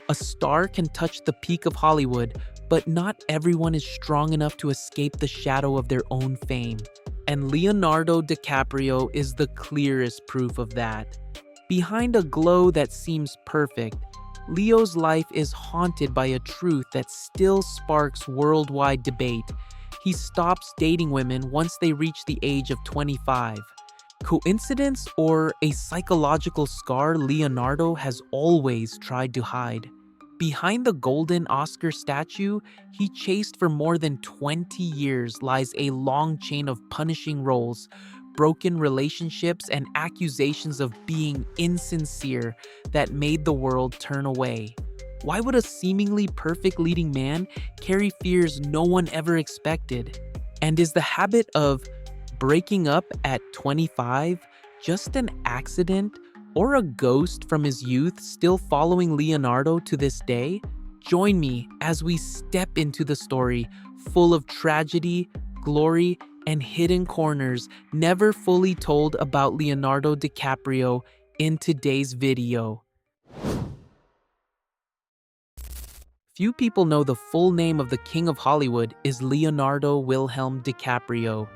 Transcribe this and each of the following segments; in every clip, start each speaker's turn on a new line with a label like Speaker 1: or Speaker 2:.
Speaker 1: A star can touch the peak of Hollywood, but not everyone is strong enough to escape the shadow of their own fame. And Leonardo DiCaprio is the clearest proof of that. Behind a glow that seems perfect, Leo's life is haunted by a truth that still sparks worldwide debate. He stops dating women once they reach the age of 25. Coincidence or a psychological scar Leonardo has always tried to hide? Behind the golden Oscar statue he chased for more than 20 years lies a long chain of punishing roles, broken relationships, and accusations of being insincere that made the world turn away. Why would a seemingly perfect leading man carry fears no one ever expected? And is the habit of breaking up at 25 just an accident or a ghost from his youth still following Leonardo to this day? Join me as we step into the story full of tragedy, glory, and hidden corners never fully told about Leonardo DiCaprio in today's video. Few people know the full name of the King of Hollywood is Leonardo Wilhelm DiCaprio.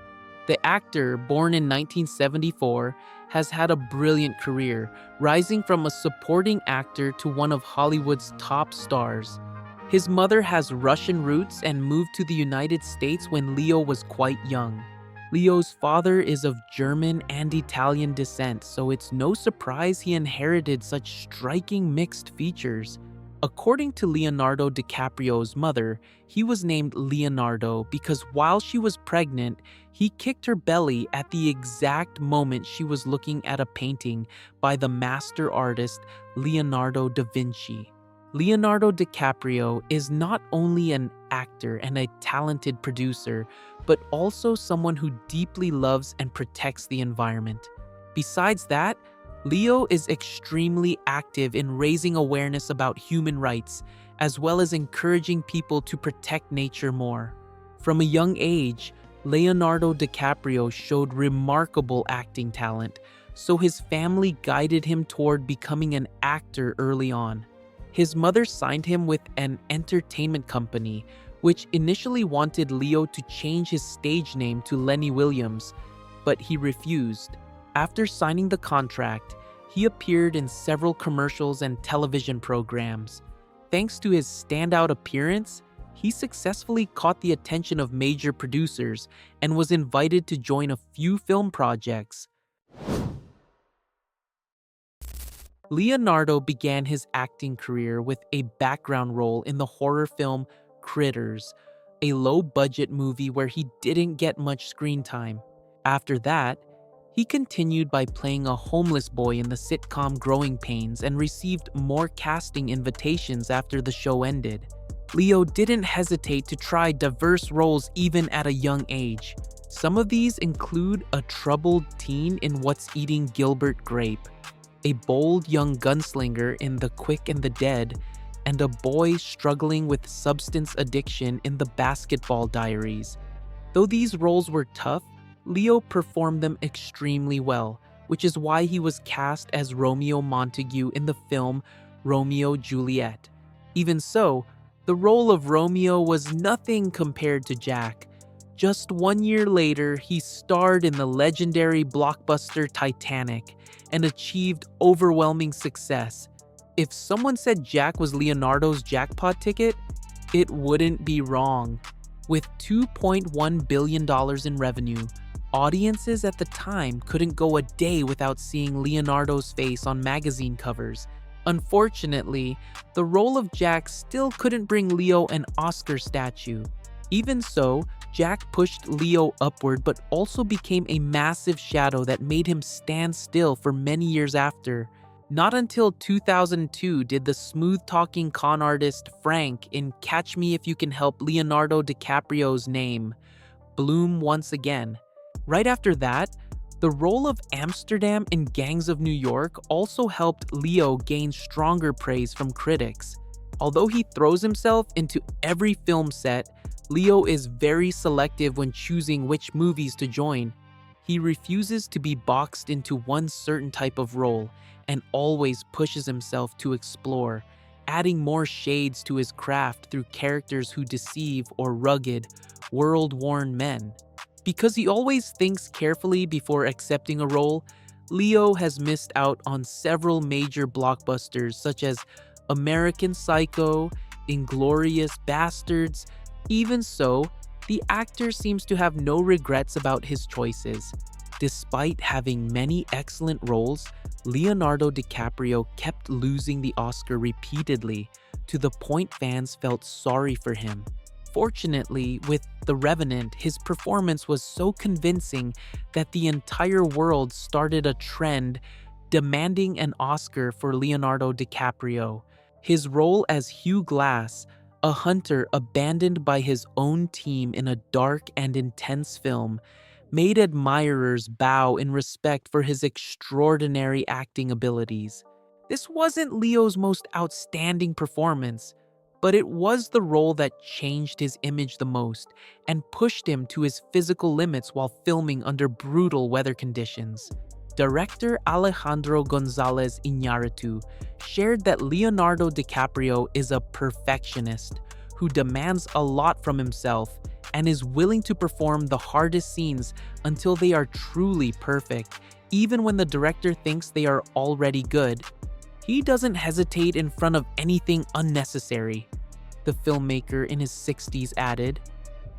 Speaker 1: The actor, born in 1974, has had a brilliant career, rising from a supporting actor to one of Hollywood's top stars. His mother has Russian roots and moved to the United States when Leo was quite young. Leo's father is of German and Italian descent, so it's no surprise he inherited such striking mixed features. According to Leonardo DiCaprio's mother, he was named Leonardo because while she was pregnant, he kicked her belly at the exact moment she was looking at a painting by the master artist Leonardo da Vinci. Leonardo DiCaprio is not only an actor and a talented producer, but also someone who deeply loves and protects the environment. Besides that, Leo is extremely active in raising awareness about human rights, as well as encouraging people to protect nature more. From a young age, Leonardo DiCaprio showed remarkable acting talent, so his family guided him toward becoming an actor early on. His mother signed him with an entertainment company, which initially wanted Leo to change his stage name to Lenny Williams, but he refused. After signing the contract, he appeared in several commercials and television programs. Thanks to his standout appearance, he successfully caught the attention of major producers and was invited to join a few film projects. Leonardo began his acting career with a background role in the horror film Critters, a low-budget movie where he didn't get much screen time. After that, he continued by playing a homeless boy in the sitcom Growing Pains and received more casting invitations after the show ended. Leo didn't hesitate to try diverse roles even at a young age. Some of these include a troubled teen in What's Eating Gilbert Grape, a bold young gunslinger in The Quick and the Dead, and a boy struggling with substance addiction in The Basketball Diaries. Though these roles were tough, Leo performed them extremely well, which is why he was cast as Romeo Montague in the film Romeo Juliet. Even so, the role of Romeo was nothing compared to Jack. Just 1 year later, he starred in the legendary blockbuster Titanic and achieved overwhelming success. If someone said Jack was Leonardo's jackpot ticket, it wouldn't be wrong. With $2.1 billion in revenue, audiences at the time couldn't go a day without seeing Leonardo's face on magazine covers. Unfortunately, the role of Jack still couldn't bring Leo an Oscar statue. Even so, Jack pushed Leo upward but also became a massive shadow that made him stand still for many years after. Not until 2002 did the smooth-talking con artist Frank in Catch Me If You Can Help Leonardo DiCaprio's name bloom once again. Right after that, the role of Amsterdam in Gangs of New York also helped Leo gain stronger praise from critics. Although he throws himself into every film set, Leo is very selective when choosing which movies to join. He refuses to be boxed into one certain type of role, and always pushes himself to explore, adding more shades to his craft through characters who deceive or rugged, world-worn men. Because he always thinks carefully before accepting a role, Leo has missed out on several major blockbusters such as American Psycho, Inglorious Bastards. Even so, the actor seems to have no regrets about his choices. Despite having many excellent roles, Leonardo DiCaprio kept losing the Oscar repeatedly, to the point fans felt sorry for him. Fortunately, with The Revenant, his performance was so convincing that the entire world started a trend demanding an Oscar for Leonardo DiCaprio. His role as Hugh Glass, a hunter abandoned by his own team in a dark and intense film, made admirers bow in respect for his extraordinary acting abilities. This wasn't Leo's most outstanding performance, but it was the role that changed his image the most and pushed him to his physical limits while filming under brutal weather conditions. Director Alejandro González Iñárritu shared that Leonardo DiCaprio is a perfectionist who demands a lot from himself and is willing to perform the hardest scenes until they are truly perfect, even when the director thinks they are already good. He doesn't hesitate in front of anything unnecessary, the filmmaker in his 60s added.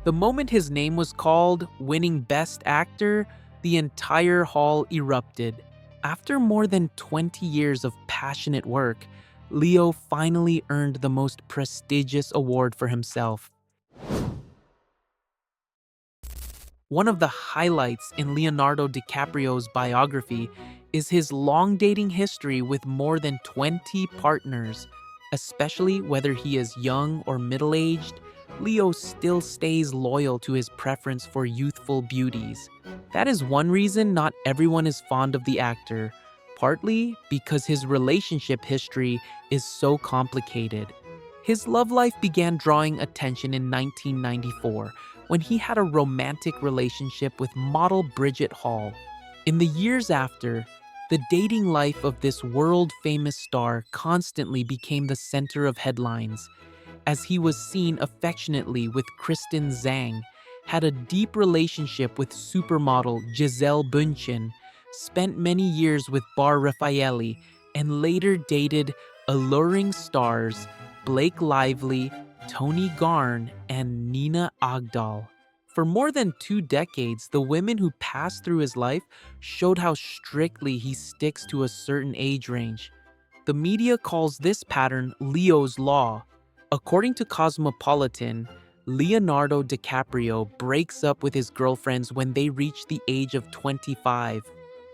Speaker 1: The moment his name was called, winning Best Actor, the entire hall erupted. After more than 20 years of passionate work, Leo finally earned the most prestigious award for himself. One of the highlights in Leonardo DiCaprio's biography is his long dating history with more than 20 partners. Especially whether he is young or middle-aged, Leo still stays loyal to his preference for youthful beauties. That is one reason not everyone is fond of the actor, partly because his relationship history is so complicated. His love life began drawing attention in 1994 when he had a romantic relationship with model Bridget Hall. In the years after, the dating life of this world-famous star constantly became the center of headlines, as he was seen affectionately with Kristen Zhang, had a deep relationship with supermodel Gisele Bündchen, spent many years with Bar Raffaelli, and later dated alluring stars Blake Lively, Tony Garn, and Nina Agdal. For more than 2 decades, the women who passed through his life showed how strictly he sticks to a certain age range. The media calls this pattern Leo's Law. According to Cosmopolitan, Leonardo DiCaprio breaks up with his girlfriends when they reach the age of 25.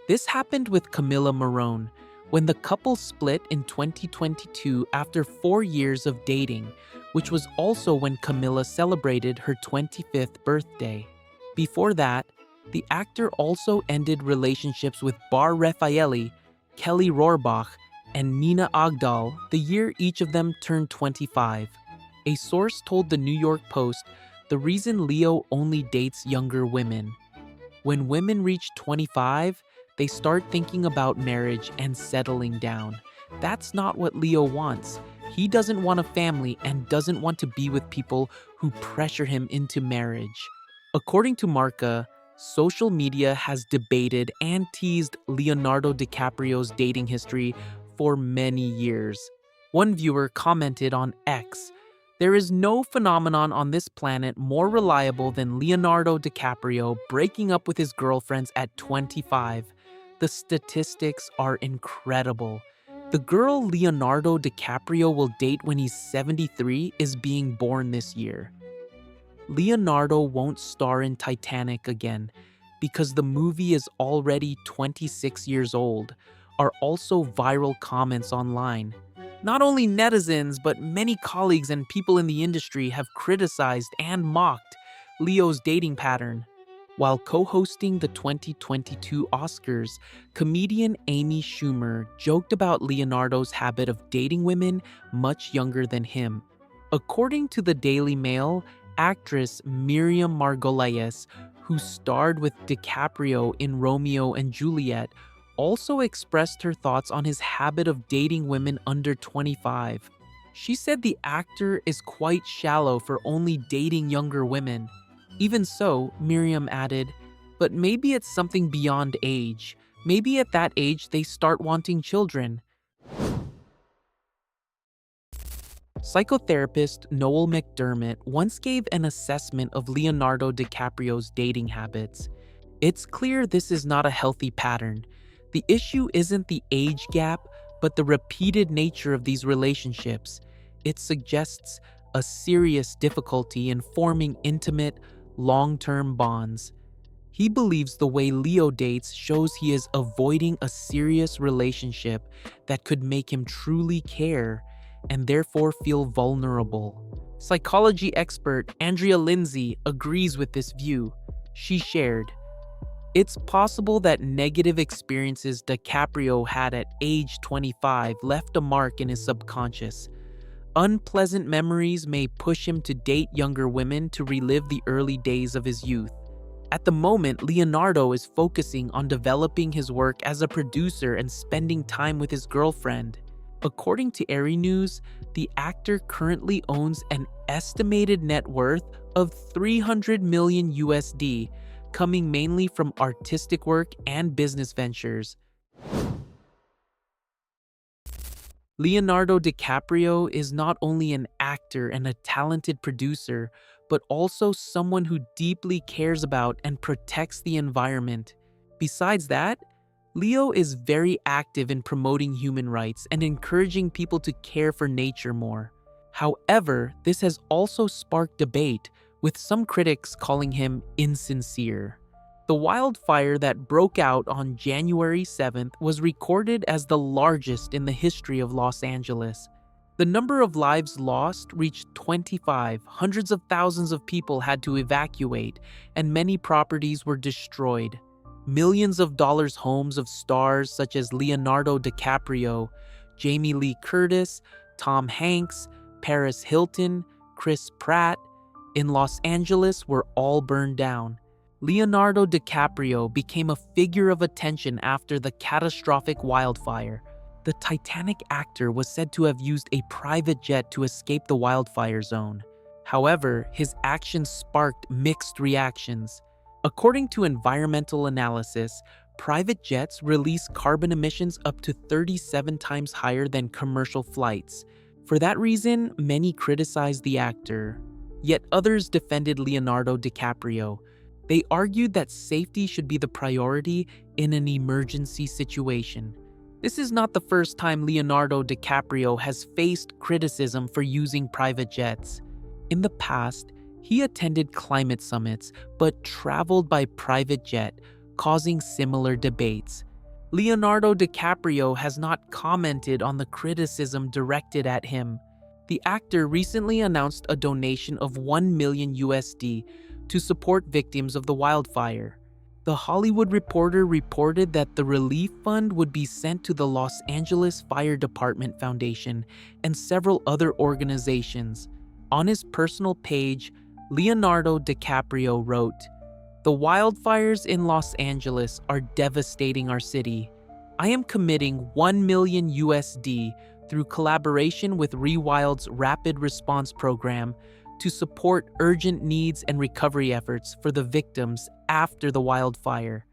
Speaker 1: This happened with Camila Morrone, when the couple split in 2022 after 4 years of dating, which was also when Camila celebrated her 25th birthday. Before that, the actor also ended relationships with Bar Raffaelli, Kelly Rohrbach, and Nina Agdal the year each of them turned 25. A source told the New York Post the reason Leo only dates younger women. When women reach 25, they start thinking about marriage and settling down. That's not what Leo wants. He doesn't want a family and doesn't want to be with people who pressure him into marriage. According to Marca, social media has debated and teased Leonardo DiCaprio's dating history for many years. One viewer commented on X, "There is no phenomenon on this planet more reliable than Leonardo DiCaprio breaking up with his girlfriends at 25. The statistics are incredible. The girl Leonardo DiCaprio will date when he's 73 is being born this year." Leonardo won't star in Titanic again because the movie is already 26 years old, are also viral comments online. Not only netizens, but many colleagues and people in the industry have criticized and mocked Leo's dating pattern. While co-hosting the 2022 Oscars, comedian Amy Schumer joked about Leonardo's habit of dating women much younger than him. According to the Daily Mail, actress Miriam Margolyes, who starred with DiCaprio in Romeo and Juliet, also expressed her thoughts on his habit of dating women under 25. She said the actor is quite shallow for only dating younger women. Even so, Miriam added, but maybe it's something beyond age. Maybe at that age they start wanting children. Psychotherapist Noel McDermott once gave an assessment of Leonardo DiCaprio's dating habits. It's clear this is not a healthy pattern. The issue isn't the age gap, but the repeated nature of these relationships. It suggests a serious difficulty in forming intimate, long-term bonds. He believes the way Leo dates shows he is avoiding a serious relationship that could make him truly care and therefore feel vulnerable. Psychology expert Andrea Lindsay agrees with this view. She shared, "It's possible that negative experiences DiCaprio had at age 25 left a mark in his subconscious. Unpleasant memories may push him to date younger women to relive the early days of his youth. At the moment, Leonardo is focusing on developing his work as a producer and spending time with his girlfriend." According to Airy News, the actor currently owns an estimated net worth of $300 million USD, coming mainly from artistic work and business ventures. Leonardo DiCaprio is not only an actor and a talented producer, but also someone who deeply cares about and protects the environment. Besides that, Leo is very active in promoting human rights and encouraging people to care for nature more. However, this has also sparked debate, with some critics calling him insincere. The wildfire that broke out on January 7th was recorded as the largest in the history of Los Angeles. The number of lives lost reached 25. Hundreds of thousands of people had to evacuate, and many properties were destroyed. Millions of dollars homes of stars such as Leonardo DiCaprio, Jamie Lee Curtis, Tom Hanks, Paris Hilton, Chris Pratt, in Los Angeles were all burned down. Leonardo DiCaprio became a figure of attention after the catastrophic wildfire. The Titanic actor was said to have used a private jet to escape the wildfire zone. However, his actions sparked mixed reactions. According to environmental analysis, private jets release carbon emissions up to 37 times higher than commercial flights. For that reason, many criticized the actor. Yet others defended Leonardo DiCaprio. They argued that safety should be the priority in an emergency situation. This is not the first time Leonardo DiCaprio has faced criticism for using private jets. In the past, he attended climate summits but traveled by private jet, causing similar debates. Leonardo DiCaprio has not commented on the criticism directed at him. The actor recently announced a donation of $1 million USD to support victims of the wildfire. The Hollywood Reporter reported that the relief fund would be sent to the Los Angeles Fire Department Foundation and several other organizations. On his personal page, Leonardo DiCaprio wrote, "The wildfires in Los Angeles are devastating our city. I am committing $1 million USD through collaboration with Rewild's Rapid Response Program to support urgent needs and recovery efforts for the victims after the wildfire.